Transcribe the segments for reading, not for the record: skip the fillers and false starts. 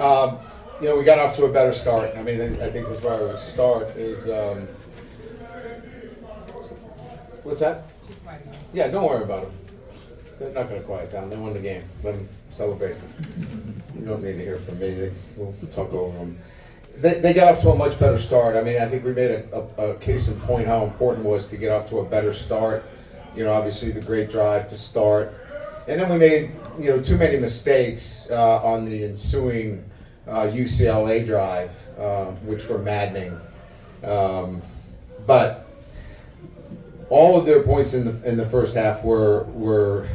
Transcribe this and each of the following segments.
We got off to a better start. I mean, I think that's where I would start is, what's that? Yeah, don't worry about them. They're not going to quiet down. They won the game. Let them celebrate. You don't need to hear from me. We'll talk over them. They got off to a much better start. I mean, I think we made a case in point how important it was to get off to a better start. Obviously the great drive to start. And then we made, too many mistakes on the ensuing UCLA drive, which were maddening. But all of their points in the first half were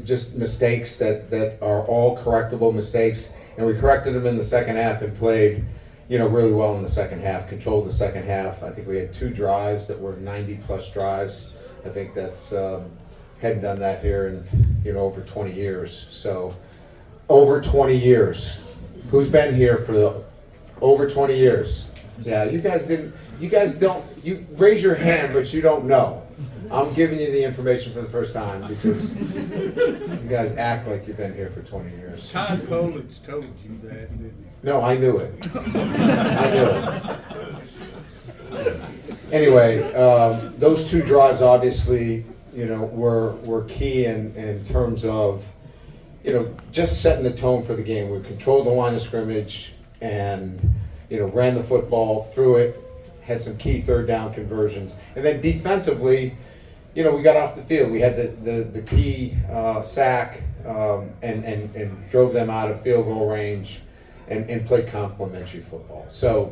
just mistakes that are all correctable mistakes. And we corrected them in the second half and played really well in the second half, controlled the second half. I think we had 2 drives that were 90-plus drives. I think that's, hadn't done that here in, over 20 years. So, over 20 years. Who's been here for over 20 years? Yeah, you guys don't, you raise your hand, but you don't know. I'm giving you the information for the first time because you guys act like you've been here for 20 years. Todd Coolidge told you that, didn't he? No, I knew it. I knew it. Anyway, those 2 drives obviously, were key in terms of, just setting the tone for the game. We controlled the line of scrimmage and, ran the football, threw it, had some key third down conversions. And then defensively, we got off the field. We had the key sack and drove them out of field goal range and played complimentary football. So,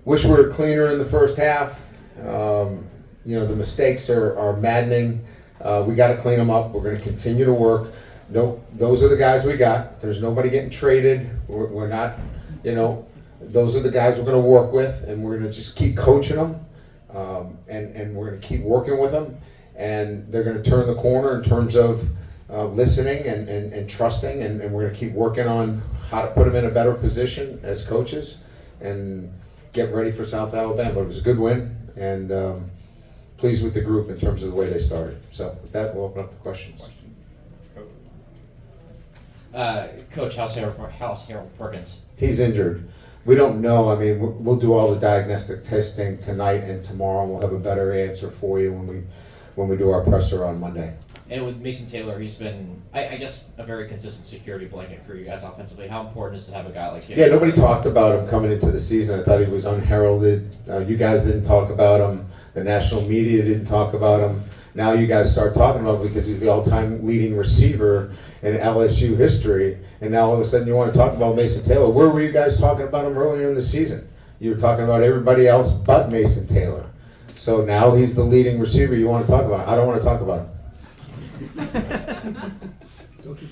wish we were cleaner in the first half. The mistakes are maddening. We got to clean them up. We're going to continue to work. No, those are the guys we got. There's nobody getting traded. We're not, those are the guys we're going to work with, and we're going to just keep coaching them, and we're going to keep working with them, and they're going to turn the corner in terms of listening and trusting, and we're going to keep working on how to put them in a better position as coaches and get ready for South Alabama. But it was a good win, and pleased with the group in terms of the way they started. So with that, we'll open up the questions. Coach, how's Harold Perkins? He's injured. We don't know. I mean, we'll do all the diagnostic testing tonight and tomorrow, and we'll have a better answer for you when we do our presser on Monday. And with Mason Taylor, he's been, I guess, a very consistent security blanket for you guys offensively. How important is it to have a guy like him? Yeah, nobody talked about him coming into the season. I thought he was unheralded. You guys didn't talk about him. The national media didn't talk about him. Now you guys start talking about him because he's the all-time leading receiver in LSU history. And now all of a sudden you want to talk about Mason Taylor. Where were you guys talking about him earlier in the season? You were talking about everybody else but Mason Taylor. So now he's the leading receiver you want to talk about. I don't want to talk about him.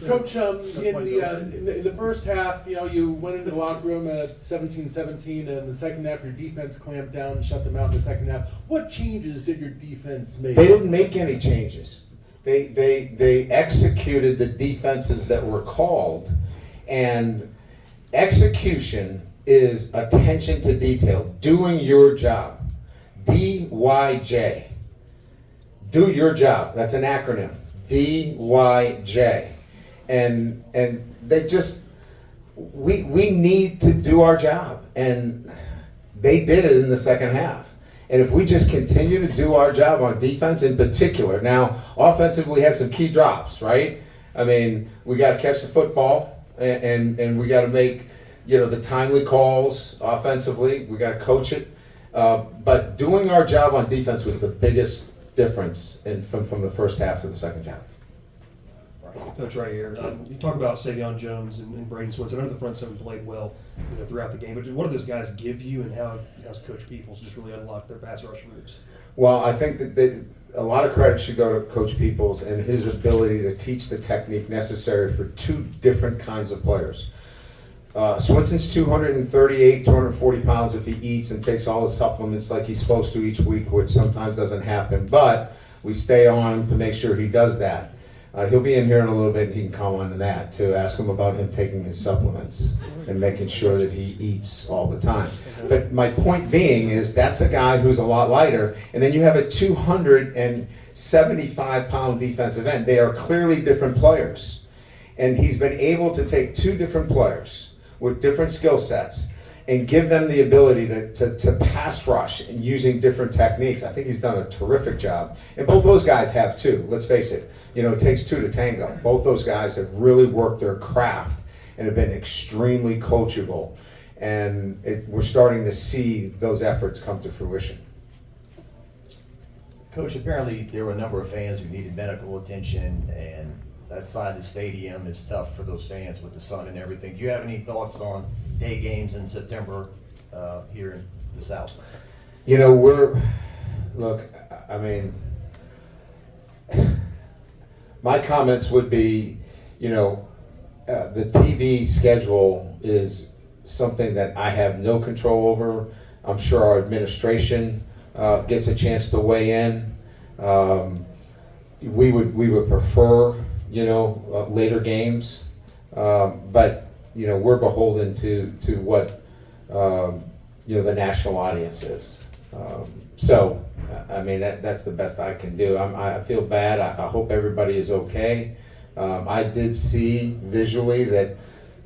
Coach, in the first half, you went into the locker room at 17-17, and the second half your defense clamped down and shut them out in the second half. What changes did your defense make? They didn't make any changes. They executed the defenses that were called, and execution is attention to detail, doing your job. DYJ. Do your job. That's an acronym. DYJ. And they just, we need to do our job, and they did it in the second half. And if we just continue to do our job on defense in particular, now offensively we had some key drops, right? I mean, we got to catch the football, and we got to make the timely calls offensively. We got to coach it, but doing our job on defense was the biggest difference from the first half to the second half. Coach, right here. You talk about Savion Jones and Braden Swinson. I know the front seven played well throughout the game, but what do those guys give you, and how has Coach Peoples just really unlocked their pass rush moves? Well, I think that a lot of credit should go to Coach Peoples and his ability to teach the technique necessary for 2 different kinds of players. Swinson's 238, 240 pounds if he eats and takes all his supplements like he's supposed to each week, which sometimes doesn't happen, but we stay on him to make sure he does that. He'll be in here in a little bit, and he can comment on that, to ask him about him taking his supplements and making sure that he eats all the time. But my point being is that's a guy who's a lot lighter, and then you have a 275-pound defensive end. They are clearly different players. And he's been able to take two different players with different skill sets and give them the ability to pass rush and using different techniques. I think he's done a terrific job. And both those guys have too, let's face it. It takes two to tango. Both those guys have really worked their craft and have been extremely coachable. And we're starting to see those efforts come to fruition. Coach, apparently there were a number of fans who needed medical attention, and that side of the stadium is tough for those fans with the sun and everything. Do you have any thoughts on day games in September here in the South? My comments would be, the TV schedule is something that I have no control over. I'm sure our administration gets a chance to weigh in. We would prefer, later games, but we're beholden to what the national audience is. That's the best I can do. I feel bad. I hope everybody is okay. I did see visually that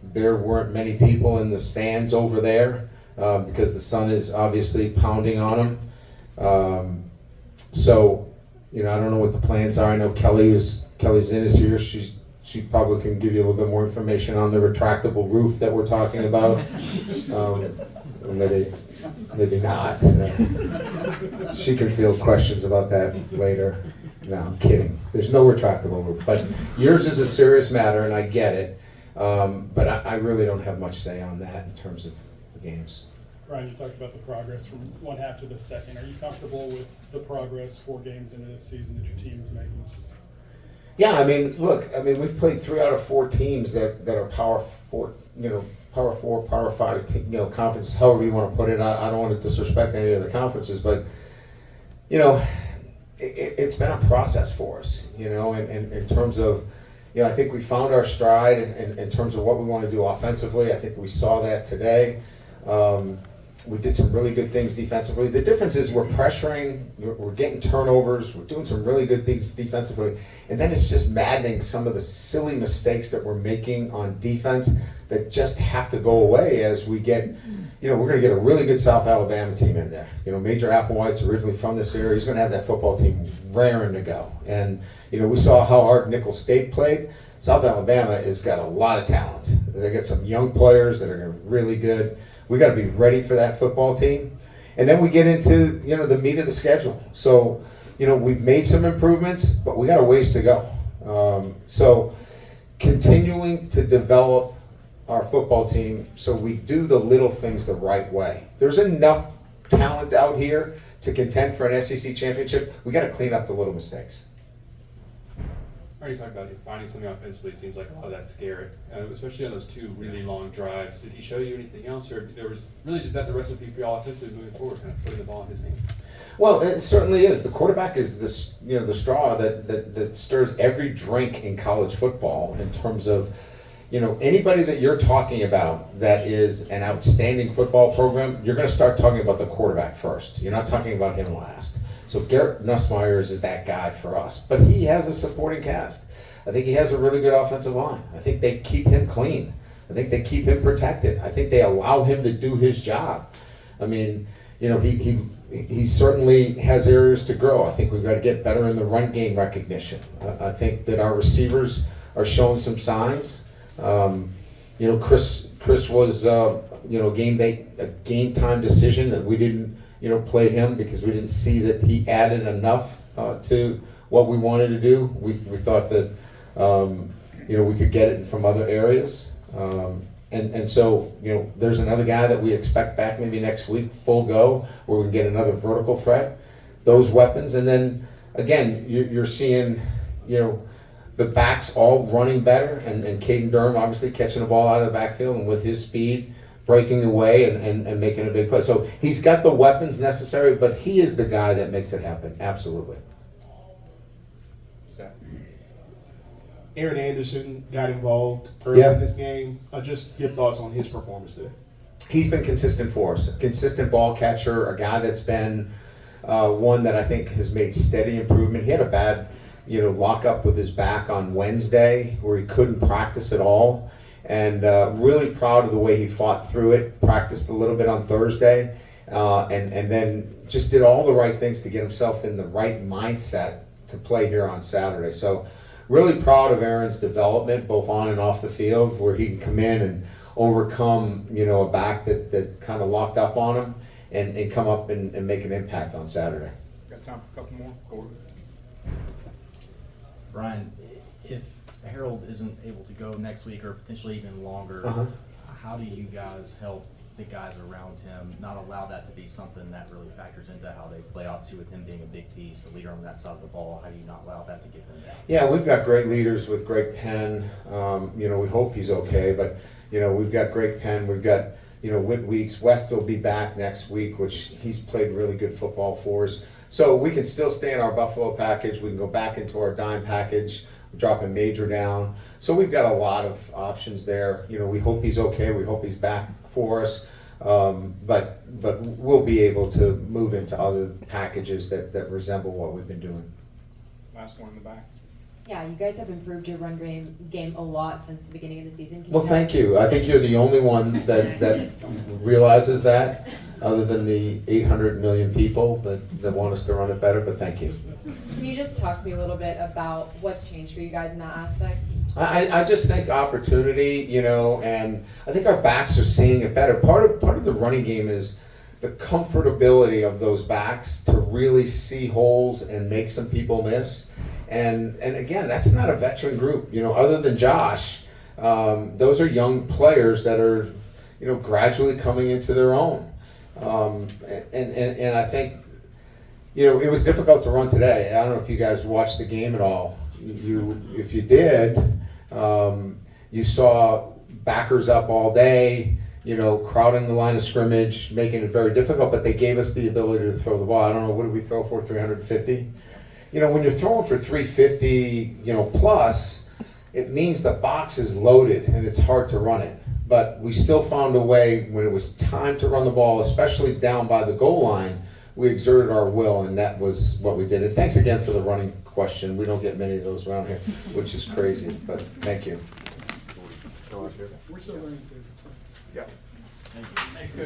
there weren't many people in the stands over there because the sun is obviously pounding on them. I don't know what the plans are. I know Kelly's in is here. She probably can give you a little bit more information on the retractable roof that we're talking about. Maybe not. She can field questions about that later. No, I'm kidding. There's no retractable roof. But yours is a serious matter, and I get it. But I really don't have much say on that in terms of the games. Ryan, you talked about the progress from one half to the second. Are you comfortable with the progress 4 games into this season that your team is making? Yeah, we've played 3 out of 4 teams that are Power 4, Power 4, Power 5, conferences, however you want to put it. I don't want to disrespect any of the conferences, but, it's been a process for us, in terms of, I think we found our stride in terms of what we want to do offensively. I think we saw that today. We did some really good things defensively. The difference is we're pressuring, we're getting turnovers, we're doing some really good things defensively, and then it's just maddening some of the silly mistakes that we're making on defense that just have to go away as we get, we're going to get a really good South Alabama team in there. Major Applewhite's originally from this area. He's going to have that football team raring to go. And, we saw how hard Nicholls State played. South Alabama has got a lot of talent. They got some young players that are really good. We got to be ready for that football team. And then we get into, the meat of the schedule. So, we've made some improvements, but we got a ways to go. So continuing to develop our football team so we do the little things the right way. There's enough talent out here to contend for an SEC championship. We got to clean up the little mistakes. Already talked about finding something offensively. It seems like a lot of that's scary, especially on those 2 really long drives. Did he show you anything else, or there was really just that the recipe for y'all offensively moving forward, kind of putting the ball in his hand? Well, it certainly is. The quarterback is this, the straw that stirs every drink in college football in terms of, anybody that you're talking about that is an outstanding football program, you're going to start talking about the quarterback first. You're not talking about him last. So Garrett Nussmeier is that guy for us. But he has a supporting cast. I think he has a really good offensive line. I think they keep him clean. I think they keep him protected. I think they allow him to do his job. He certainly has areas to grow. I think we've got to get better in the run game recognition. I think that our receivers are showing some signs. Chris was a game time decision that we didn't play him because we didn't see that he added enough to what we wanted to do. We thought that we could get it from other areas. And so, there's another guy that we expect back maybe next week, full go, where we can get another vertical threat, those weapons. And then, again, you're seeing, the backs all running better, and Caden Durham obviously catching the ball out of the backfield and with his speed, breaking away and making a big play. So he's got the weapons necessary, but he is the guy that makes it happen, absolutely. Aaron Anderson got involved early Yeah. in this game. Just your thoughts on his performance today. He's been consistent for us, consistent ball catcher, a guy that's been one that I think has made steady improvement. He had a bad lock up with his back on Wednesday where he couldn't practice at all. And really proud of the way he fought through it, practiced a little bit on Thursday, and then just did all the right things to get himself in the right mindset to play here on Saturday. So really proud of Aaron's development, both on and off the field, where he can come in and overcome, a back that kind of locked up on him and come up and make an impact on Saturday. Got time for a couple more? Corey? Brian, if Harold isn't able to go next week or potentially even longer, Uh-huh. how do you guys help the guys around him not allow that to be something that really factors into how they play? Obviously, with him being a big piece, a leader on that side of the ball, how do you not allow that to get them down? Yeah, we've got great leaders with Greg Penn. We hope he's okay, but we've got Greg Penn. We've got Whit Weeks. West will be back next week, which he's played really good football for us. So we can still stay in our Buffalo package. We can go back into our dime package, dropping Major down. So we've got a lot of options there. We hope he's okay. We hope he's back for us. But we'll be able to move into other packages that resemble what we've been doing. Last one in the back. Yeah, you guys have improved your run game a lot since the beginning of the season. Can Well, tell- thank you. I think you're the only one that realizes that, other than the 800 million people that want us to run it better, but thank you. Can you just talk to me a little bit about what's changed for you guys in that aspect? I just think opportunity, and I think our backs are seeing it better. Part of the running game is the comfortability of those backs to really see holes and make some people miss. And again, that's not a veteran group, other than Josh. Those are young players that are, gradually coming into their own. And I think, it was difficult to run today. I don't know if you guys watched the game at all. If you did, you saw backers up all day, crowding the line of scrimmage, making it very difficult, but they gave us the ability to throw the ball. I don't know, what did we throw for, 350? When you're throwing for 350, plus, it means the box is loaded and it's hard to run it. But we still found a way when it was time to run the ball, especially down by the goal line. We exerted our will, and that was what we did. And thanks again for the running question. We don't get many of those around here, which is crazy, but thank you. We're still learning too. Yeah. Thanks, Coach.